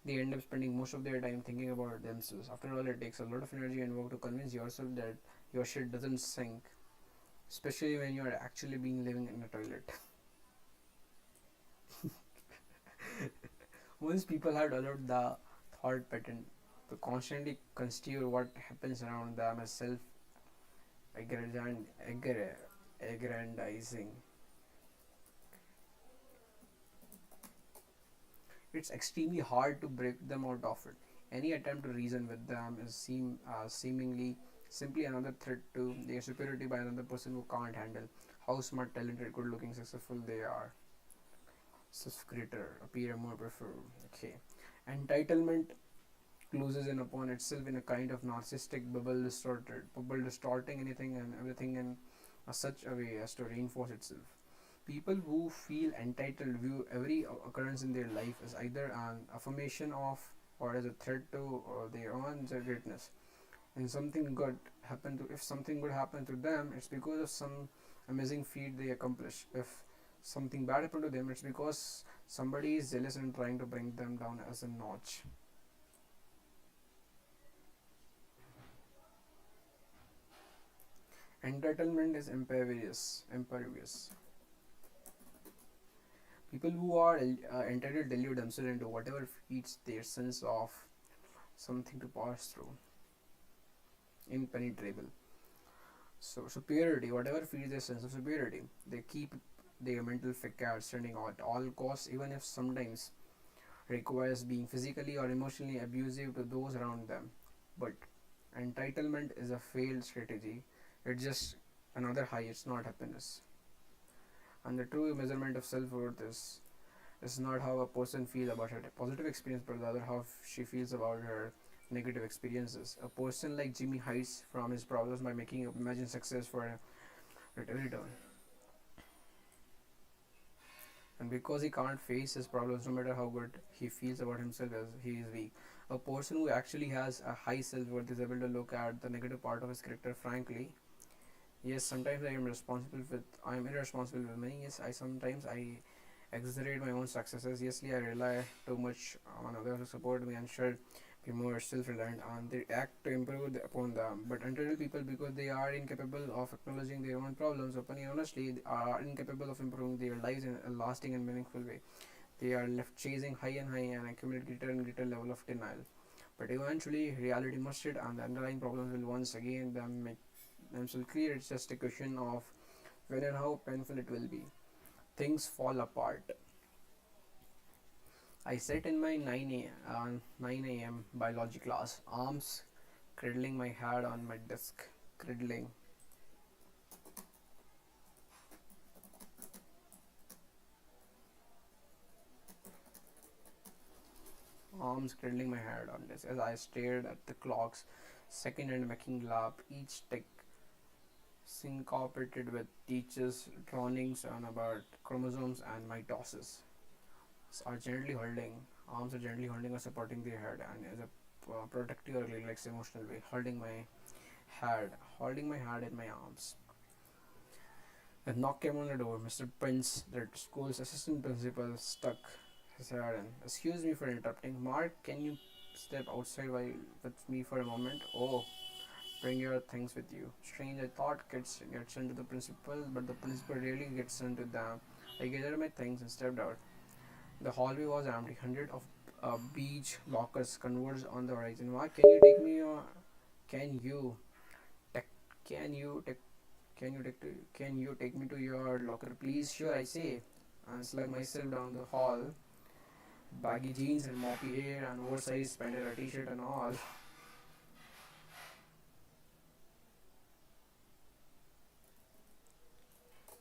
Speaker 1: they end up spending most of their time thinking about themselves. After all, it takes a lot of energy and work to convince yourself that your shit doesn't sink, especially when you are actually being living in a toilet. Once people had allowed the thought pattern to constantly constitute what happens around them as self aggrandizing, it's extremely hard to break them out of it. Any attempt to reason with them is seemingly simply another threat to their superiority by another person who can't handle how smart, talented, good looking, successful they are. Self greater, appear more preferred. Okay. Entitlement closes in upon itself in a kind of narcissistic bubble distorting anything and everything in such a way as to reinforce itself. People who feel entitled view every occurrence in their life as either an affirmation of or as a threat to their own greatness. And something good happen to if something good happen to them, it's because of some amazing feat they accomplish. If something bad happened to them, it's because somebody is jealous and trying to bring them down as a notch. Entitlement is impervious. People who are entitled delude themselves into whatever feeds their sense of something to pass through. Impenetrable. So superiority, whatever feeds their sense of superiority, they keep their mental facade standing at all costs, even if sometimes requires being physically or emotionally abusive to those around them. But entitlement is a failed strategy. It's just another high. It's not happiness. And the true measurement of self-worth is not how a person feels about her positive experience, but rather how she feels about her negative experiences. A person like Jimmy hides from his problems by making imagined success for a return. And because he can't face his problems, no matter how good he feels about himself, as he is weak. A person who actually has a high self-worth is able to look at the negative part of his character frankly. Yes, sometimes I am irresponsible with money. Yes, I exaggerate my own successes. Yesly, I rely too much on others to support me and should be more self-reliant, and they act to improve upon them. But entitled people, because they are incapable of acknowledging their own problems openly and honestly, they are incapable of improving their lives in a lasting and meaningful way. They are left chasing high and high and accumulate greater and greater level of denial. But eventually, reality must hit, and the underlying problems will once again them make themselves clear. It's just a question of when and how painful it will be. Things fall apart. I sat in my 9 a.m. biology class, arms cradling my head on my desk, cradling, arms cradling my head on desk as I stared at the clock's second and making lap, each tick syncopated with teachers' drawings on about chromosomes and mitosis. Are gently holding, arms are gently holding or supporting their head, and as a protective or relaxed emotional way, holding my head in my arms. A knock came on the door. Mr. Prince, the school's assistant principal, stuck his head in. Excuse me for interrupting. Mark, can you step outside with me for a moment? Oh, bring your things with you. Strange, I thought kids get sent to the principal, but the principal really gets sent to them. I gathered my things and stepped out. The hallway was empty. Hundreds of beach lockers converged on the horizon. Mark, can you take me? Can you? Tec- can you? Tec- can you take me to your locker, please? Sure, I say, and slung myself down the hall. Baggy jeans and moppy hair and oversized Pandora t-shirt and all.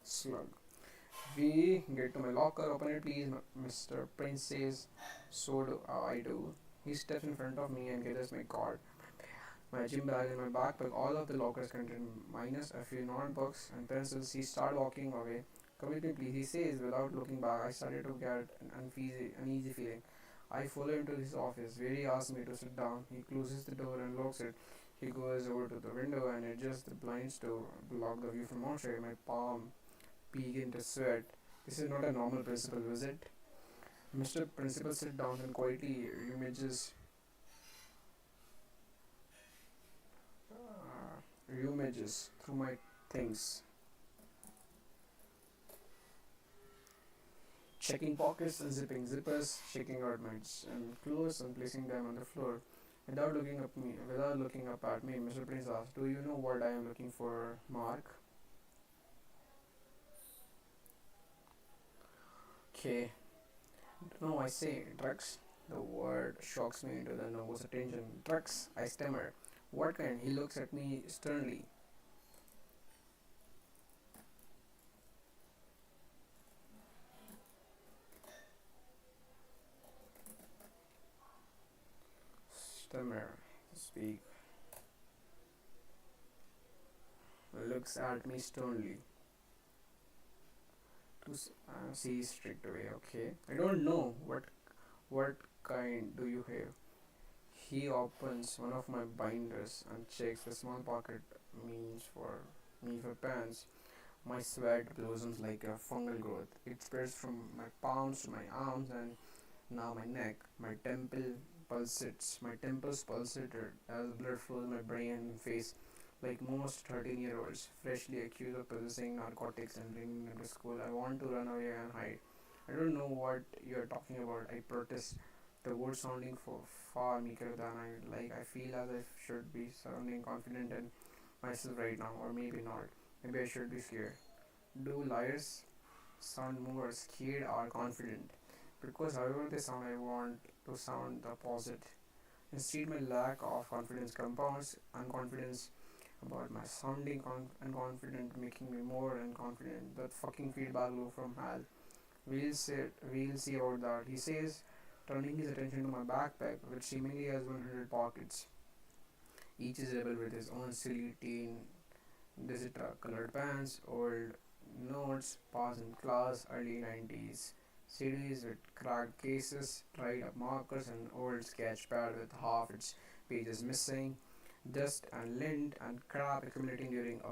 Speaker 1: Slug. We get to my locker. Open it, please, Mr. Prince says. So do I do. He steps in front of me and gathers my card, my gym bag, and my backpack. All of the lockers contain minus a few notebooks and pencils. He started walking away. Come with me, please, he says without looking back. I started to get an uneasy feeling. I follow him to his office, where he asks me to sit down. He closes the door and locks it. He goes over to the window and adjusts the blinds to block the view from outside. My palm begin to sweat. This is not a normal principal visit. Mr. Principal sits down and quietly rummages through my things, checking pockets and zipping zippers, shaking out my clothes and placing them on the floor. Without looking up at me, Mr. Prince asks, "Do you know what I am looking for, Mark?" Okay. No, I say drugs. The word shocks me into the nervous attention. Drugs, I stammer. What kind? He looks at me sternly. Stammer. Speak. Looks at me sternly. To see straight away. Okay. I don't know what kind do you have. He opens one of my binders and checks the small pocket means for me for pants. My sweat blossoms like a fungal growth. It spreads from my palms to my arms and now my neck. My temples pulsated as blood flows my brain and face. Like most 13-year-olds, freshly accused of possessing narcotics and bringing them to school, I want to run away and hide. I don't know what you're talking about. I protest. The words sounding for far meeker than I like. I feel as I should be sounding confident in myself right now, or maybe not. Maybe I should be scared. Do liars sound more scared or confident? Because however they sound, I want to sound the opposite. Instead, my lack of confidence compounds unconfidence about my sounding unconfident, making me more unconfident. That fucking feedback loop from Hal. We'll see about that. He says, turning his attention to my backpack, which seemingly has 100 pockets. Each is rebel with his own silly teen digital colored pants, old notes, pass in class, early 90s. CDs with cracked cases, dried up markers, and old sketch pad with half its pages missing, dust and lint and crap accumulating during a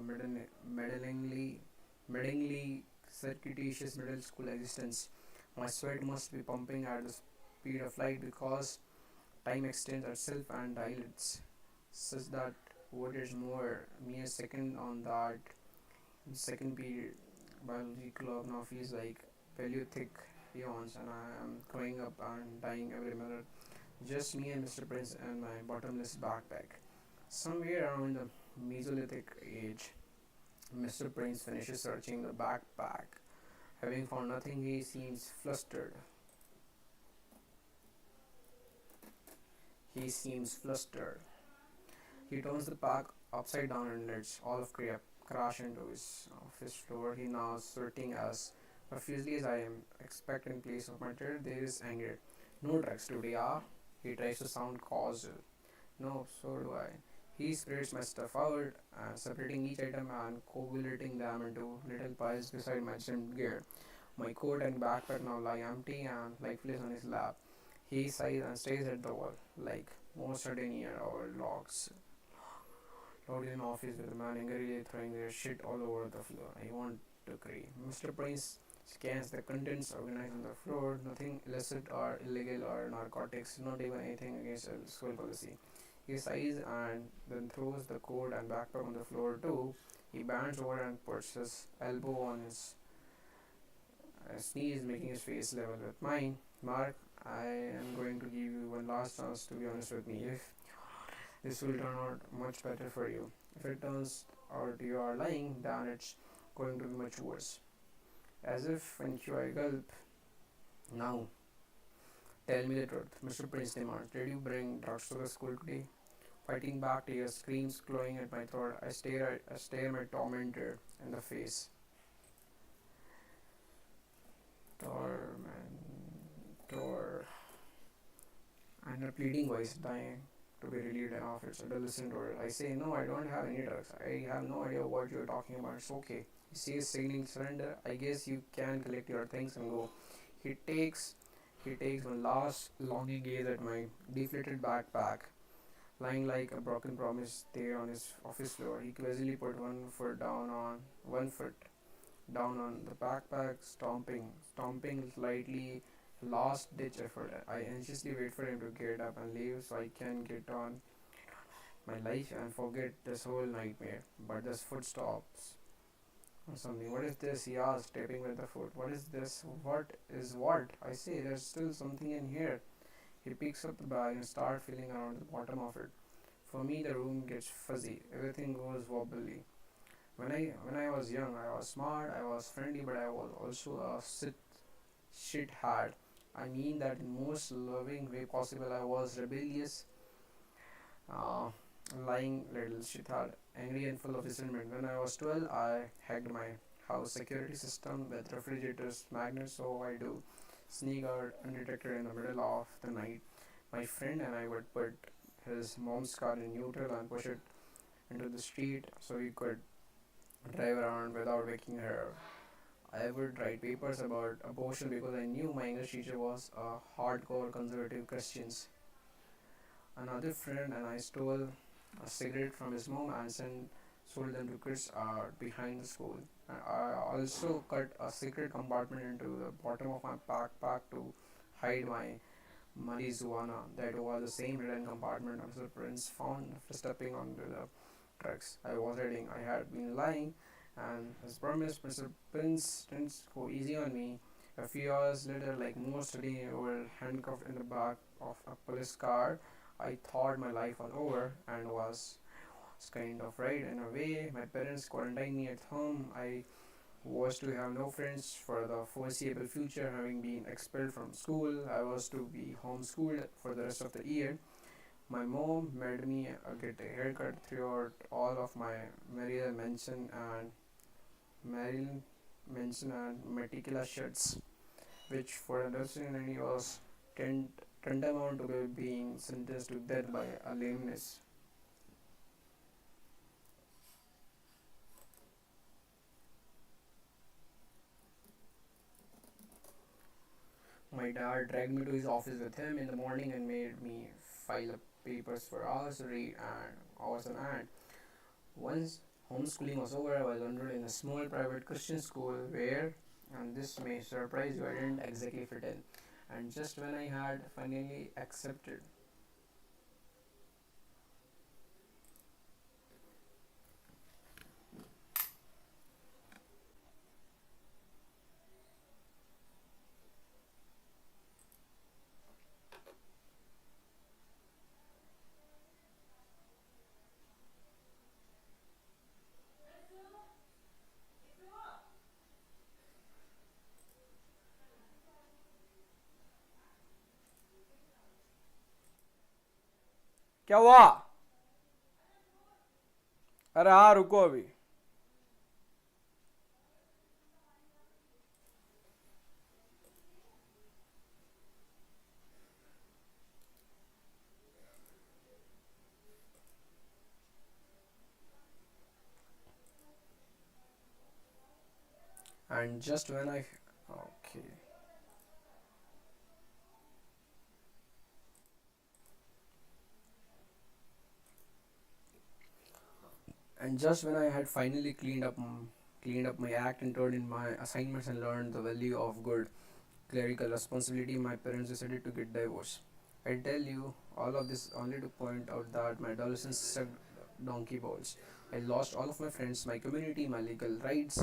Speaker 1: meddlingly circuitous middle school existence. My sweat must be pumping at the speed of light because time extends itself and dilates, such that what is more, mere second on that second period biology clock now feels like paleolithic eons, and I am growing up and dying every minute. Just me and Mr. Prince and my bottomless backpack. Somewhere around the Mesolithic age, Mr. Prince finishes searching the backpack. Having found nothing, he seems flustered. He seems flustered. He turns the pack upside down and lets all of crap crash into his office floor. He now sweating as profusely as I am. Expect in place of my tear, there is anger. No drugs today, ah? He tries to sound causal. No, so do I. He spreads my stuff out, separating each item and coagulating them into little piles beside my gym gear. My coat and backpack now lie empty and lifeless on his lap. He sighs and stares at the wall, like most 13-year-old logs. Loud in office with a man angrily throwing their shit all over the floor. I want to cry. Mr. Prince scans the contents organized on the floor. Nothing illicit or illegal or narcotics, not even anything against a school policy. He sighs and then throws the coat and backpack on the floor too. He bends over and puts his elbow on his sneeze, making his face level with mine. Mark, I am going to give you one last chance to be honest with me. If this will turn out much better for you. If it turns out you are lying, then it's going to be much worse. As if into a gulp. Now, tell me the truth, Mr. Prince demands. Did you bring drugs to the school today? Fighting back tears, screams clawing at my throat, I stare my tormentor in the face. Tormentor. And a pleading voice dying to be relieved and offers adolescent or I say no, I don't have any drugs. I have no idea what you're talking about. It's okay. He says signaling surrender. I guess you can collect your things and go. He takes he takes one last longing gaze at my deflated backpack, lying like a broken promise there on his office floor. He casually put one foot down on the backpack, stomping lightly, last ditch effort. I anxiously wait for him to get up and leave so I can get on my life and forget this whole nightmare. But this foot stops or something. What is this? He asks, tapping with the foot. What is this? What is what? I say, there's still something in here. He picks up the bag and starts feeling around the bottom of it. For me, the room gets fuzzy. Everything goes wobbly. When I was young, I was smart, I was friendly, but I was also a shithead. I mean that in most loving way possible. I was rebellious, uh, lying little shithead, angry and full of resentment. When I was 12, I hacked my house security system with refrigerators, magnets, so I do sneak out undetected in the middle of the night. My friend and I would put his mom's car in neutral and push it into the street so we could drive around without waking her. I would write papers about abortion because I knew my English teacher was a hardcore conservative Christian. another friend and I stole a cigarette from his mom and sold them to kids behind the school. And I also cut a secret compartment into the bottom of my backpack to hide my marijuana. That was the same hidden compartment Mr. Prince found after stepping onto the tracks I was riding. I had been lying, and as promised, Mr. Prince didn't go easy on me. A few hours later, like most studying, we were handcuffed in the back of a police car. I thought my life was over and was kind of right in a way. My parents quarantined me at home. I was to have no friends for the foreseeable future, having been expelled from school. I was to be homeschooled for the rest of the year. My mom made me get a haircut throughout all of my Maryland Maryland mention and meticulous shirts, which for understanding was tend, tantamount to being sentenced to death by a lameness. My dad dragged me to his office with him in the morning and made me file up papers for hours to read and hours on end. Once homeschooling was over, I was enrolled in a small private Christian school where, and this may surprise you, I didn't exactly fit in. And just when I had finally accepted, क्या हुआ? अरे हाँ रुको अभी. And just when I okay. And just when I had finally cleaned up my act and turned in my assignments and learned the value of good clerical responsibility, my parents decided to get divorced. I tell you all of this only to point out that my adolescence sucked donkey balls. I lost all of my friends, my community, my legal rights,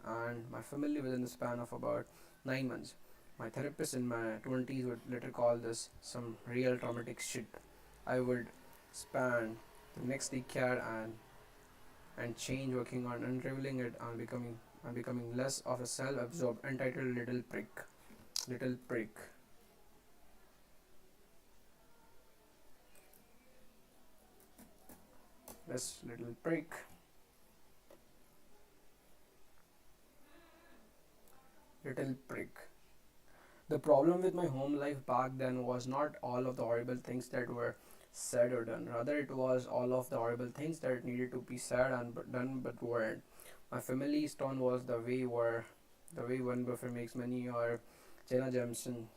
Speaker 1: and my family within the span of about 9 months. My therapist in my 20s would later call this some real traumatic shit. I would spend the next decade and change working on unraveling it and becoming less of a self-absorbed entitled little prick, this little prick. Little prick. The problem with my home life back then was not all of the horrible things that were said or done. Rather, it was all of the horrible things that needed to be said and done but weren't. My family stone was the way one buffer makes money or Jenna Jameson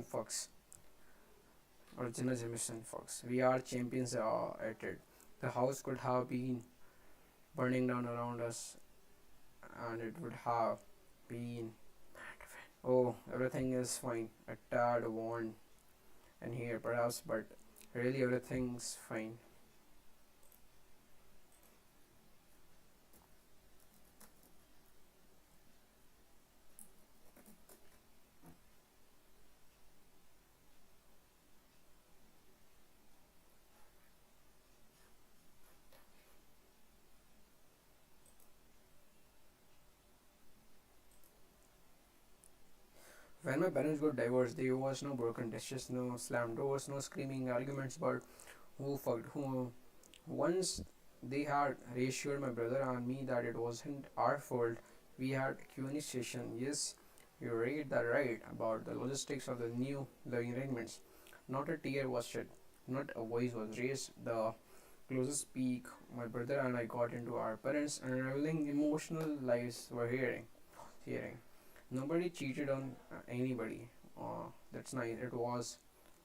Speaker 1: Fox or Jenna Jameson Fox. We are champions at it. The house could have been burning down around us, and it would have been, oh, everything is fine. A tad worn and here perhaps, but really everything's fine. When my parents got divorced, there was no broken dishes, no slammed doors, no screaming arguments about who fucked who. Once they had reassured my brother and me that it wasn't our fault, we had a Q&A session. Yes, you read that right about the logistics of the new living arrangements. Not a tear was shed, not a voice was raised. The closest peek my brother and I got into our parents' unraveling emotional lives were hearing. Nobody cheated on anybody. That's nice. It was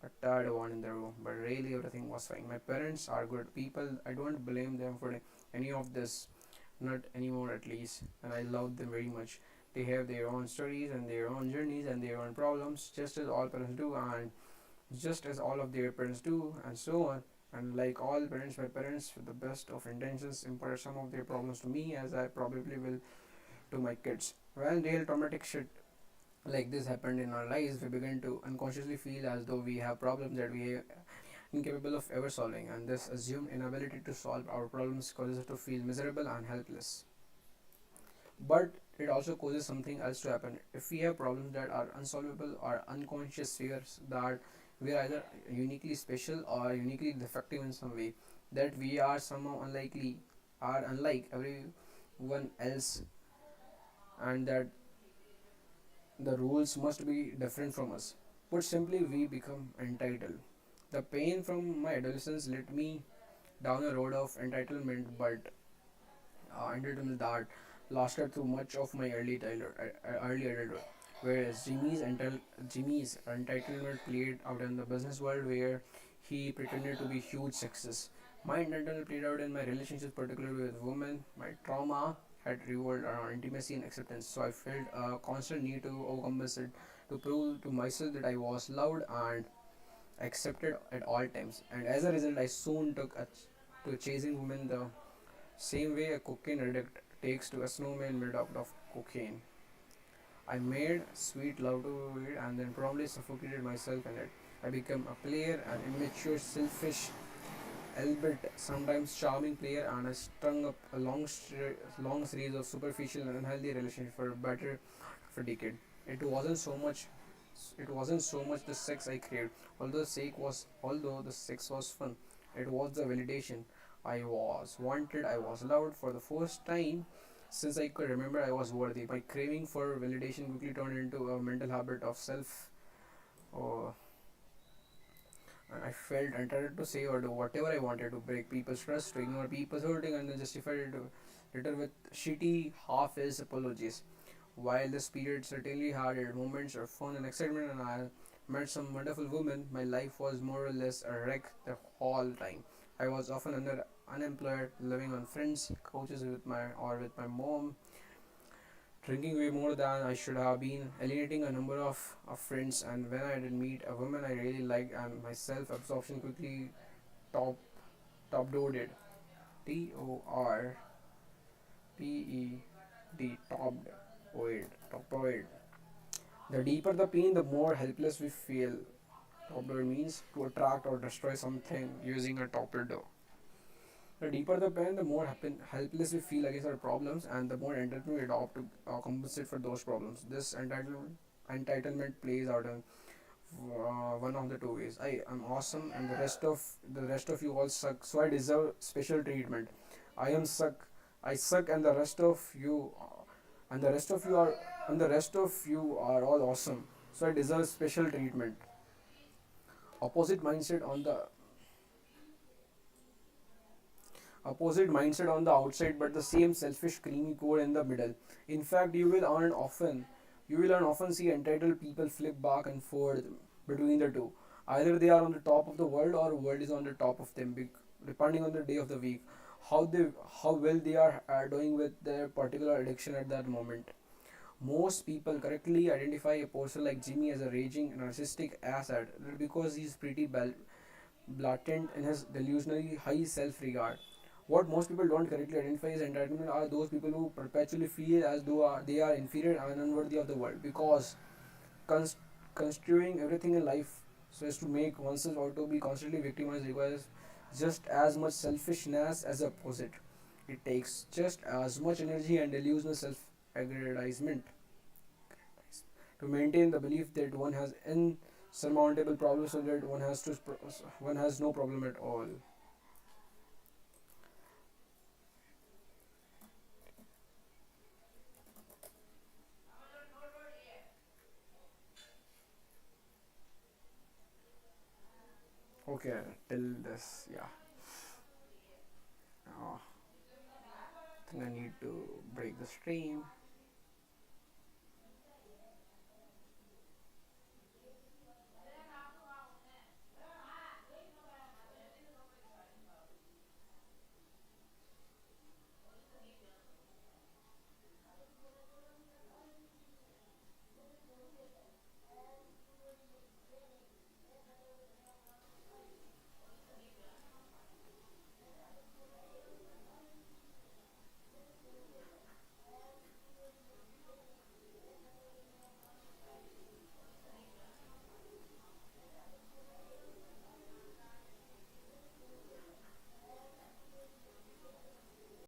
Speaker 1: a tad one in the room, but really everything was fine. My parents are good people. I don't blame them for any of this, not anymore at least, and I love them very much. They have their own stories and their own journeys and their own problems, just as all parents do, and just as all of their parents do, and so on. And like all parents, my parents, with the best of intentions, impart some of their problems to me, as I probably will to my kids. When real traumatic shit like this happened in our lives, we begin to unconsciously feel as though we have problems that we are incapable of ever solving, and this assumed inability to solve our problems causes us to feel miserable and helpless. But it also causes something else to happen. If we have problems that are unsolvable or unconscious fears that we are either uniquely special or uniquely defective in some way, that we are somehow unlike everyone else, and that the rules must be different from us. Put simply, we become entitled. The pain from my adolescence led me down a road of entitlement that lasted through much of my early adulthood. Whereas Jimmy's entitlement played out in the business world where he pretended to be huge success. My entitlement played out in my relationships, particularly with women. My trauma had revolved around intimacy and acceptance, so I felt a constant need to overcompensate to prove to myself that I was loved and accepted at all times. And as a result, I soon to chasing women the same way a cocaine addict takes to a snowman made out of cocaine. I made sweet love to it and then promptly suffocated myself in it. I became a player, an immature, selfish, albeit sometimes charming player, and I strung up a long series of superficial and unhealthy relationships for better of a decade. It wasn't so much. It wasn't so much the sex I craved, although the sex was fun. It was the validation. I was wanted. I was loved for the first time since I could remember. I was worthy. My craving for validation quickly turned into a mental habit of self. Oh, and I felt entitled to say or do whatever I wanted, to break people's trust, to ignore people's hurting, and then justify it later with shitty half-ass apologies. While this period certainly had its moments of fun and excitement, and I met some wonderful women, my life was more or less a wreck the whole time. I was often unemployed, living on friends' couches with my mom, drinking way more than I should have been, alienating a number of friends, and when I did meet a woman I really liked, and my self-absorption quickly top top-loaded. TORPED, top-loaded. The deeper the pain, the more helpless we feel. Top-load means to attract or destroy something using a torpedo. The deeper the pain, the more helpless we feel against our problems, and the more entitlement we adopt to compensate for those problems. This entitlement plays out in one of the two ways. I am awesome, and the rest of you all suck, so I deserve special treatment. I am suck, I suck, and the rest of you are all awesome, so I deserve special treatment. Opposite mindset on the opposite mindset on the outside, but the same selfish creamy core in the middle. In fact, you will often see entitled people flip back and forth between the two. Either they are on the top of the world or world is on the top of them, depending on the day of the week. How well they are doing with their particular addiction at that moment. Most people correctly identify a person like Jimmy as a raging narcissistic asshat because he's pretty blatant in his delusionally high self-regard. What most people don't correctly identify as entitlement are those people who perpetually feel as though they are inferior and unworthy of the world, because const- construing everything in life so as to make oneself out to be constantly victimized requires just as much selfishness as the opposite. It takes just as much energy and delusional self-aggrandizement to maintain the belief that one has insurmountable problems, so that one has no problem at all. Okay, till this, yeah. I think I need to break the stream.